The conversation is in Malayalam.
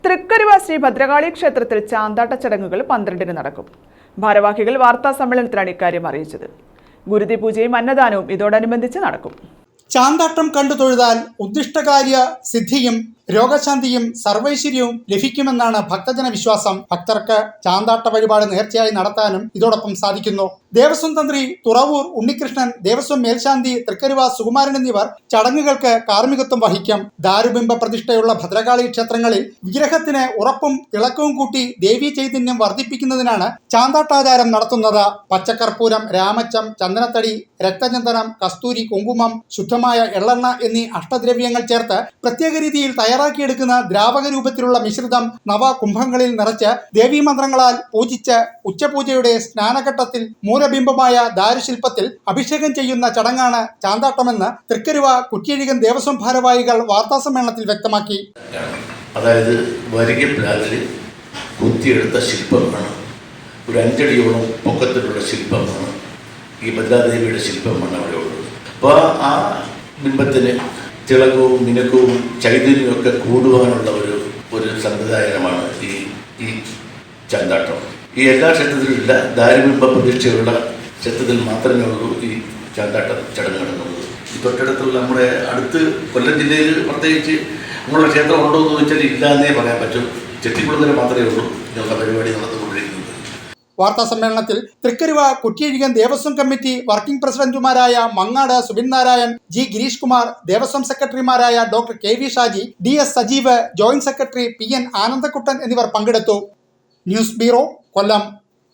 തൃക്കരുവ ശ്രീ ഭദ്രകാളി ക്ഷേത്രത്തിൽ ചാന്താട്ട ചടങ്ങുകൾ 12-ന് നടക്കും. ഭാരവാഹികൾ വാർത്താ സമ്മേളനത്തിലാണ് ഇക്കാര്യം അറിയിച്ചത്. ഗുരുതി പൂജയും അന്നദാനവും ഇതോടനുബന്ധിച്ച് നടക്കും. ചാന്താട്ടം കണ്ടു തൊഴുതാൽ ഉദ്ദിഷ്ടകാര്യ സിദ്ധിയും രോഗശാന്തിയും സർവൈശ്വര്യവും ലഭിക്കുമെന്നാണ് ഭക്തജന വിശ്വാസം. ഭക്തർക്ക് ചാന്താട്ട വഴിപാട് നേർച്ചയായി നടത്താനും ഇതോടൊപ്പം സാധിക്കുന്നു. ദേവസ്വം തന്ത്രി തുറവൂർ ഉണ്ണികൃഷ്ണൻ, ദേവസ്വം മേൽശാന്തി തൃക്കരുവ സുകുമാരൻ എന്നിവർ ചടങ്ങുകൾക്ക് കാർമ്മികത്വം വഹിക്കും. ദാരുബിംബ പ്രതിഷ്ഠയുള്ള ഭദ്രകാളി ക്ഷേത്രങ്ങളിൽ വിഗ്രഹത്തിന് ഉറപ്പും തിളക്കവും കൂട്ടി ദേവീ ചൈതന്യം വർദ്ധിപ്പിക്കുന്നതിനാണ് ചാന്താട്ടാചാരം നടത്തുന്നത്. പച്ചക്കർപ്പൂരം, രാമച്ചം, ചന്ദനത്തടി, രക്തചന്ദനം, കസ്തൂരി, കുങ്കുമം, ശുദ്ധമായ എള്ളെണ്ണ എന്നീ അഷ്ടദ്രവ്യങ്ങൾ ചേർത്ത് പ്രത്യേക രീതിയിൽ തയ്യാറാക്കിയെടുക്കുന്ന ദ്രാവക രൂപത്തിലുള്ള മിശ്രിതം നവകുംഭങ്ങളിൽ നിറച്ച് ദേവീമന്ത്രങ്ങളാൽ പൂജിച്ച് ഉച്ചപൂജയുടെ സ്നാനഘട്ടത്തിൽ മൂലബിംബമായ ദാരുശില്പത്തിൽ അഭിഷേകം ചെയ്യുന്ന ചടങ്ങാണ് ചാന്താട്ടമെന്ന് തൃക്കരുവ കുറ്റിയഴികൻ ദേവസ്വം ഭാരവാഹികൾ വാർത്താസമ്മേളനത്തിൽ വ്യക്തമാക്കി. അതായത് വരിക പ്ലാവിൽ കുത്തിയെടുത്ത ശില്പമാണ്, ഒരു 5 അടിയോളം പൊക്കത്തിലുള്ള ശില്പമാണ്, ഈ ഭദ്രാദേവിയുടെ ശില്പമാണ് അവിടെ ഉള്ളത്. അപ്പോൾ ആ ബിംബത്തിന് തിളക്കവും മിനുക്കവും ചൈതന്യവും ഒക്കെ കൂടുവാനുള്ള ഒരു സംവിധാനമാണ് ഈ ചാന്താട്ടം. ഈ എല്ലാ ക്ഷേത്രത്തിലും ഇല്ല, ദാരുബിംബ പ്രതിഷ്ഠയുള്ള ക്ഷേത്രത്തിൽ മാത്രമേ ഉള്ളൂ ഈ ചാന്താട്ട ചടങ്ങ് നടക്കുന്നത്. ഈ തൊട്ടടുത്തുള്ള നമ്മുടെ അടുത്ത് കൊല്ലം ജില്ലയിൽ പ്രത്യേകിച്ച് നമ്മളുടെ ക്ഷേത്രം ഉണ്ടോ എന്ന് ചോദിച്ചാൽ ഇല്ല എന്നേ പറയാൻ പറ്റും. ചെട്ടിക്കുളങ്ങര മാത്രമേ ഉള്ളൂ ഞങ്ങളുടെ പരിപാടി നടന്നുകൊണ്ടിരിക്കുന്നത്. വാർത്താ സമ്മേളനത്തിൽ തൃക്കരുവ കുറ്റിയഴികൻ ദേവസ്വം കമ്മിറ്റി വർക്കിംഗ് പ്രസിഡന്റുമാരായ മങ്ങാട് സുബിൻ നാരായൺ, ജി ഗിരീഷ് കുമാർ, ദേവസ്വം സെക്രട്ടറിമാരായ doctor K V Shaji, DS Sajeev, joint secretary PN Anandakuttan എന്നിവർ പങ്കെടുത്തു. ന്യൂസ് ബ്യൂറോ, കൊല്ലം.